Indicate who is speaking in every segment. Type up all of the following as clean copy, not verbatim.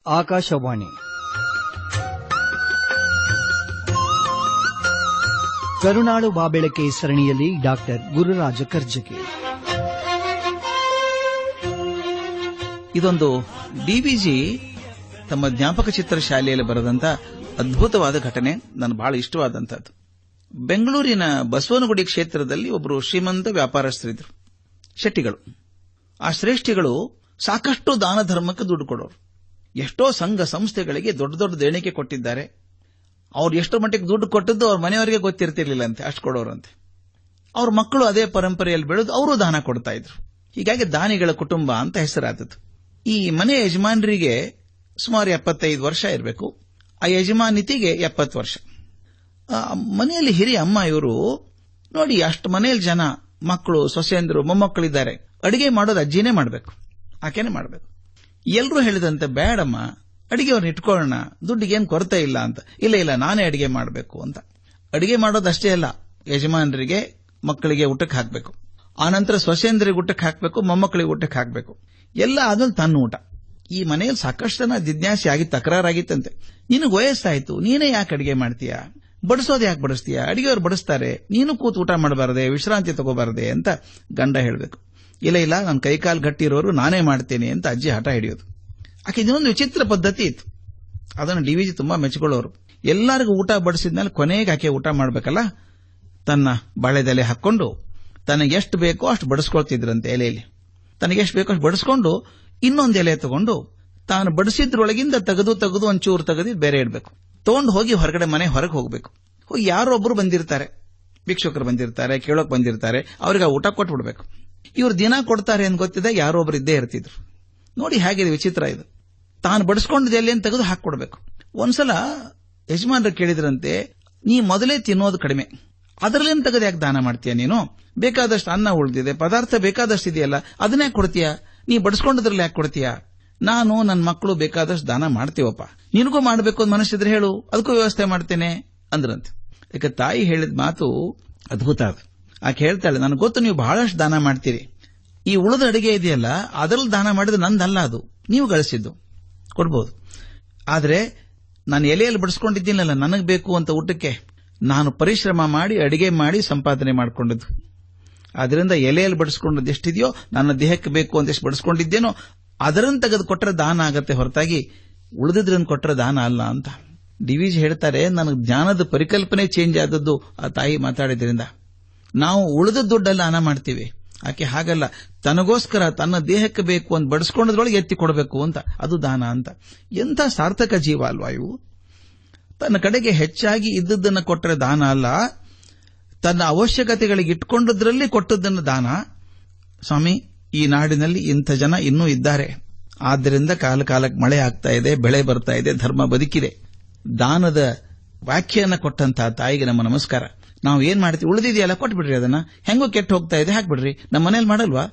Speaker 1: ಆಕಾಶವಾಣಿ ಕರುನಾಡು ಬಾಬೆಳಕೆ ಸರಣಿಯಲ್ಲಿ ಡಾಕ್ಟರ್ ಗುರುರಾಜ ಕರ್ಜಗಿ.
Speaker 2: ಇದೊಂದು ಡಿವಿಜಿ ತಮ್ಮ ಜ್ಞಾಪಕ ಚಿತ್ರ ಶಾಲೆಯಲ್ಲಿ ಬರೆದಂತ ಅದ್ಭುತವಾದ ಘಟನೆ, ನನಗೆ ಬಹಳ ಇಷ್ಟವಾದಂತದ್ದು. ಬೆಂಗಳೂರಿನ ಬಸವನಗುಡಿ ಕ್ಷೇತ್ರದಲ್ಲಿ ಒಬ್ಬರು ಶ್ರೀಮಂತ ವ್ಯಾಪಾರಸ್ಥರಿದ್ರು, ಶೆಟ್ಟಿಗಳು. ಆ ಶ್ರೇಷ್ಠಿಗಳು ಸಾಕಷ್ಟು ದಾನ ಧರ್ಮಕ್ಕೆ ದುಡ್ಡು ಕೊಡೋರು. ಎಷ್ಟೋ ಸಂಘ ಸಂಸ್ಥೆಗಳಿಗೆ ದೊಡ್ಡ ದೊಡ್ಡ ದೇಣಿಗೆ ಕೊಟ್ಟಿದ್ದಾರೆ. ಅವ್ರು ಎಷ್ಟು ಮಟ್ಟಿಗೆ ದುಡ್ಡು ಕೊಟ್ಟದ್ದು ಅವ್ರ ಮನೆಯವರಿಗೆ ಗೊತ್ತಿರ್ತಿರ್ಲಿಲ್ಲಂತೆ, ಅಷ್ಟು ಕೊಡೋರಂತೆ. ಅವ್ರ ಮಕ್ಕಳು ಅದೇ ಪರಂಪರೆಯಲ್ಲಿ ಬೆಳೆದು ಅವರು ದಾನ ಕೊಡ್ತಾ ಇದ್ರು. ಹೀಗಾಗಿ ದಾನಿಗಳ ಕುಟುಂಬ ಅಂತ ಹೆಸರಾದದ್ದು. ಈ ಮನೆ ಯಜಮಾನರಿಗೆ ಸುಮಾರು 75 ವರ್ಷ ಇರಬೇಕು, ಆ ಯಜಮಾನಿತಿಗೆ 70 ವರ್ಷ. ಮನೆಯಲ್ಲಿ ಹಿರಿಯ ಅಮ್ಮ ಇವರು ನೋಡಿ, ಅಷ್ಟು ಮನೆಯಲ್ಲಿ ಜನ, ಮಕ್ಕಳು, ಸೊಸೆಯಂದರು, ಮೊಮ್ಮಕ್ಕಳಿದ್ದಾರೆ. ಅಡಿಗೆ ಮಾಡೋದು ಅಜ್ಜಿನೇ ಮಾಡಬೇಕು, ಆಕೆನೇ ಮಾಡಬೇಕು. ಎಲ್ಲರೂ ಹೇಳಿದಂತೆ, ಬೇಡಮ್ಮ ಅಡಿಗೆಯವ್ರನ್ನ ಇಟ್ಕೊಳ್ಳೋಣ, ದುಡ್ಡಿಗೇನು ಕೊರತೆ ಇಲ್ಲ ಅಂತ. ಇಲ್ಲ ನಾನೇ ಅಡಿಗೆ ಮಾಡಬೇಕು ಅಂತ. ಅಡಿಗೆ ಮಾಡೋದಷ್ಟೇ ಅಲ್ಲ, ಯಜಮಾನರಿಗೆ ಮಕ್ಕಳಿಗೆ ಊಟಕ್ಕೆ ಹಾಕಬೇಕು, ಆನಂತರ ಸೊಸೆಯಂದ್ರಿಗೆ ಊಟಕ್ಕೆ ಹಾಕಬೇಕು, ಮೊಮ್ಮಕ್ಕಳಿಗೆ ಊಟಕ್ಕೆ ಹಾಕಬೇಕು. ಎಲ್ಲ ಆದ್ಮೇಲೆ ತನ್ನ ಊಟ. ಈ ಮನೆಯಲ್ಲಿ ಸಾಕಷ್ಟು ಜನ ಜಿಜ್ಞಾಸೆ ಆಗಿ ತಕರಾರಾಗಿತ್ತಂತೆ, ನಿನಗೆ ವಯಸ್ಸಾಯ್ತು, ನೀನೇ ಯಾಕೆ ಅಡಿಗೆ ಮಾಡ್ತೀಯಾ, ಬಡಿಸೋದು ಯಾಕೆ ಬಡಿಸ್ತೀಯಾ, ಅಡಿಗೆಯವ್ರು ಬಡಿಸ್ತಾರೆ, ನೀನು ಕೂತು ಊಟ ಮಾಡಬಾರದೆ, ವಿಶ್ರಾಂತಿ ತಗೋಬಾರದೆ ಅಂತ ಗಂಡ ಹೇಳಬೇಕು. ಇಲ್ಲ ನನ್ನ ಕೈಕಾಲು ಗಟ್ಟಿ ಇರೋರು ನಾನೇ ಮಾಡ್ತೇನೆ ಅಂತ ಅಜ್ಜಿ ಹಠ ಹಿಡಿಯೋದು. ಆಕೆ ಇದೊಂದು ವಿಚಿತ್ರ ಪದ್ಧತಿ ಇತ್ತು. ಅದನ್ನು ಡಿವಿಜಿ ತುಂಬಾ ಮೆಚ್ಚಿಕೊಳ್ಳೋರು. ಎಲ್ಲರಿಗೂ ಊಟ ಬಡಿಸಿದ್ಮೇಲೆ ಕೊನೆಗೆ ಆಕೆ ಊಟ ಮಾಡಬೇಕಲ್ಲ, ತನ್ನ ಬಾಳೆದೆಲೆ ಹಾಕೊಂಡು ತನಗೆ ಎಷ್ಟು ಬೇಕೋ ಅಷ್ಟು ಬಡಿಸ್ಕೊಳ್ತಿದ್ರಂತೆ. ಎಲೆಯಲ್ಲಿ ತನಗೆಷ್ಟು ಬೇಕೋ ಅಷ್ಟು ಬಡಿಸ್ಕೊಂಡು ಇನ್ನೊಂದು ಎಲೆ ತಗೊಂಡು ತಾನು ಬಡಿಸಿದ್ರೊಳಗಿಂದ ತೆಗೆದು ಒಂಚೂರು ತೆಗೆದು ಬೇರೆ ಇಡಬೇಕು. ತಗೊಂಡು ಹೋಗಿ ಹೊರಗಡೆ ಮನೆ ಹೊರಗೆ ಹೋಗಬೇಕು. ಹೋಗಿ ಯಾರೊಬ್ಬರು ಬಂದಿರ್ತಾರೆ, ಭಿಕ್ಷುಕರು ಬಂದಿರ್ತಾರೆ, ಕೇಳೋಕ್ ಬಂದಿರ್ತಾರೆ, ಅವ್ರಿಗೆ ಊಟ ಕೊಟ್ಬಿಡ್ಬೇಕು. ಇವ್ರು ದಿನ ಕೊಡ್ತಾರೆ ಅಂತ ಗೊತ್ತಿದೆ, ಯಾರೊಬ್ರು ಇದ್ದೇ ಇರ್ತಿದ್ರು. ನೋಡಿ ಹೇಗಿದೆ ವಿಚಿತ್ರ ಇದು. ತಾನು ಬಡಿಸ್ಕೊಂಡಿದ್ದ ಎಲೆಯನ್ನು ತೆಗೆದು ಹಾಕೊಡ್ಬೇಕು. ಒಂದ್ಸಲ ಯಜಮಾನರು ಕೇಳಿದ್ರಂತೆ, ನೀ ಮೊದಲೇ ತಿನ್ನೋದು ಕಡಿಮೆ, ಅದರಲ್ಲೇನು ತೆಗೆದು ಯಾಕೆ ದಾನ ಮಾಡ್ತೀಯ ನೀನು, ಬೇಕಾದಷ್ಟು ಅನ್ನ ಉಳಿದಿದೆ, ಪದಾರ್ಥ ಬೇಕಾದಷ್ಟು ಇದೆಯಲ್ಲ, ಅದನ್ನೇ ಕೊಡ್ತೀಯಾ, ನೀ ಬಡಿಸ್ಕೊಂಡದ್ರಲ್ಲಿ ಯಾಕೆ ಕೊಡ್ತೀಯಾ, ನಾನು ನನ್ನ ಮಕ್ಕಳು ಬೇಕಾದಷ್ಟು ದಾನ ಮಾಡ್ತೀವಪ್ಪ, ನಿನಗೂ ಮಾಡಬೇಕು ಅಂತ ಮನಸ್ಸಿದ್ರೆ ಹೇಳು, ಅದಕ್ಕೂ ವ್ಯವಸ್ಥೆ ಮಾಡ್ತೇನೆ ಅಂದ್ರಂತೆ. ಯಾಕೆ ತಾಯಿ ಹೇಳಿದ ಮಾತು ಅದ್ಭುತ ಅದು. ಆಕೆ ಹೇಳ್ತಾಳೆ, ನನಗೆ ಗೊತ್ತು ನೀವು ಬಹಳಷ್ಟು ದಾನ ಮಾಡ್ತೀರಿ, ಈ ಉಳಿದ ಅಡಿಗೆ ಇದೆಯಲ್ಲ ಅದರಲ್ಲಿ ದಾನ ಮಾಡಿದ್ರೆ ನಂದಲ್ಲ, ಅದು ನೀವು ಗಳಿಸಿದ್ದು, ಕೊಡ್ಬೋದು. ಆದ್ರೆ ನಾನು ಎಲೆಯಲ್ಲಿ ಬಡಿಸ್ಕೊಂಡಿದ್ದೀನಲ್ಲ, ನನಗೆ ಬೇಕು ಅಂತ ಊಟಕ್ಕೆ ನಾನು ಪರಿಶ್ರಮ ಮಾಡಿ ಅಡಿಗೆ ಮಾಡಿ ಸಂಪಾದನೆ ಮಾಡಿಕೊಂಡದ್ದು. ಅದರಿಂದ ಎಲೆಯಲ್ಲಿ ಬಡಿಸ್ಕೊಂಡದ್ದು ಎಷ್ಟಿದೆಯೋ, ನನ್ನ ದೇಹಕ್ಕೆ ಬೇಕು ಅಂತ ಎಷ್ಟು ಬಡಿಸ್ಕೊಂಡಿದ್ದೇನೋ ಅದರನ್ನು ತೆಗೆದು ಕೊಟ್ಟರೆ ದಾನ ಆಗತ್ತೆ ಹೊರತಾಗಿ ಉಳಿದಿದ್ರನ್ನು ಕೊಟ್ಟರೆ ದಾನ ಅಲ್ಲ ಅಂತ ಡಿವಿಜಿ ಹೇಳ್ತಾರೆ. ನನಗೆ ಜ್ಞಾನದ ಪರಿಕಲ್ಪನೆ ಚೇಂಜ್ ಆದದ್ದು ಆ ತಾಯಿ ಮಾತಾಡಿದ್ರಿಂದ. ನಾವು ಉಳಿದ ದುಡ್ಡೆಲ್ಲ ದಾನ ಮಾಡ್ತೀವಿ, ಆಕೆ ಹಾಗಲ್ಲ, ತನಗೋಸ್ಕರ ತನ್ನ ದೇಹಕ್ಕೆ ಬೇಕು ಅಂತ ಬಡಿಸ್ಕೊಂಡದ್ರೊಳಗೆ ಎತ್ತಿ ಕೊಡಬೇಕು ಅಂತ, ಅದು ದಾನ ಅಂತ. ಎಂಥ ಸಾರ್ಥಕ ಜೀವ ಅಲ್ವಾ ಇವು. ತನ್ನ ಕಡೆಗೆ ಹೆಚ್ಚಾಗಿ ಇದ್ದದ್ದನ್ನು ಕೊಟ್ಟರೆ ದಾನ ಅಲ್ಲ, ತನ್ನ ಅವಶ್ಯಕತೆಗಳಿಗೆ ಇಟ್ಕೊಂಡದ್ರಲ್ಲಿ ಕೊಟ್ಟದ್ದನ್ನು ದಾನ. ಸ್ವಾಮಿ, ಈ ನಾಡಿನಲ್ಲಿ ಇಂಥ ಜನ ಇನ್ನೂ ಇದ್ದಾರೆ. ಆದ್ದರಿಂದ ಕಾಲಕ್ಕೆ ಮಳೆ ಆಗ್ತಾ ಇದೆ, ಬೆಳೆ ಬರ್ತಾ ಇದೆ, ಧರ್ಮ ಬದುಕಿದೆ. ದಾನದ ವ್ಯಾಖ್ಯಾನ ಕೊಟ್ಟಂತಹ ತಾಯಿಗೆ ನಮ್ಮ ನಮಸ್ಕಾರ. ನಾವು ಏನ್ ಮಾಡ್ತೀವಿ, ಉಳಿದಿದೆಯಲ್ಲ ಕೊಟ್ಬಿಡ್ರಿ, ಅದನ್ನ ಹೆಂಗೋ ಕೆಟ್ಟು ಹೋಗ್ತಾ ಇದೆ ಹಾಕ್ಬಿಡ್ರಿ. ನಮ್ಮ ಮನೇಲಿ ಮಾಡಲ್ವಾ,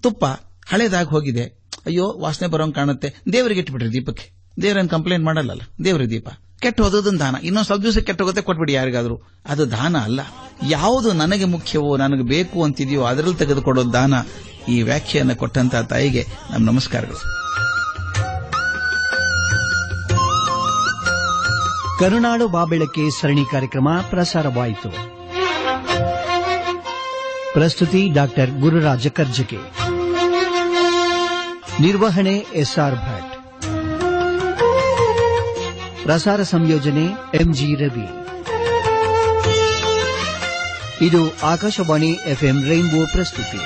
Speaker 2: ತುಪ್ಪ ಹಳೇದಾಗಿ ಹೋಗಿದೆ, ಅಯ್ಯೋ ವಾಸನೆ ಬರೋಂಗ್ ಕಾಣುತ್ತೆ, ದೇವರಿಗೆ ಇಟ್ಬಿಡ್ರಿ ದೀಪಕ್ಕೆ, ದೇವರನ್ನು ಕಂಪ್ಲೇಂಟ್ ಮಾಡಲ್ಲ, ದೇವರ ದೀಪ ಕೆಟ್ಟು ಹೋದದನ್ನ ದಾನ, ಇನ್ನೊಂದು ಸ್ವಲ್ಪ ದಿವಸ ಕೆಟ್ಟು ಹೋಗುತ್ತೆ ಕೊಟ್ಬಿಡಿ ಯಾರಿಗಾದ್ರೂ, ಅದು ದಾನ ಅಲ್ಲ. ಯಾವುದು ನನಗೆ ಮುಖ್ಯವೋ, ನನಗೆ ಬೇಕು ಅಂತಿದೆಯೋ ಅದರಲ್ಲಿ ತೆಗೆದುಕೊಡೋದು ದಾನ. ಈ ವ್ಯಾಖ್ಯಾನ ಕೊಟ್ಟಂತಹ ತಾಯಿಗೆ ನಮ್ಮ ನಮಸ್ಕಾರಗಳು.
Speaker 1: ಕರುನಾಡು ಬಾಬೆಳಕೆ ಸರಣಿ ಕಾರ್ಯಕ್ರಮ ಪ್ರಸಾರವಾಯಿತು. ಪ್ರಸ್ತುತಿ ಡಾಕ್ಟರ್ ಗುರುರಾಜ ಕರ್ಜಗಿ, ನಿರ್ವಹಣೆ ಎಸ್ಆರ್ ಭಟ್, ಪ್ರಸಾರ ಸಂಯೋಜನೆ ಎಂಜಿ ರವಿ. ಇದು ಆಕಾಶವಾಣಿ ಎಫ್ಎಂ ರೈನ್ಬೋ ಪ್ರಸ್ತುತಿ.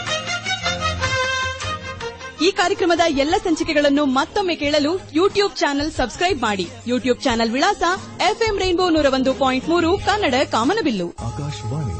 Speaker 3: ಈ ಕಾರ್ಯಕ್ರಮದ ಎಲ್ಲ ಸಂಚಿಕೆಗಳನ್ನು ಮತ್ತೊಮ್ಮೆ ಕೇಳಲು ಯೂಟ್ಯೂಬ್ ಚಾನೆಲ್ ಸಬ್ಸ್ಕ್ರೈಬ್ ಮಾಡಿ. ಯೂಟ್ಯೂಬ್ ಚಾನೆಲ್ ವಿಳಾಸ FM ರೈನ್ಬೋ 101.3 ಕನ್ನಡ ಕಾಮನಬಿಲ್ಲು.
Speaker 4: ಆಕಾಶವಾಣಿ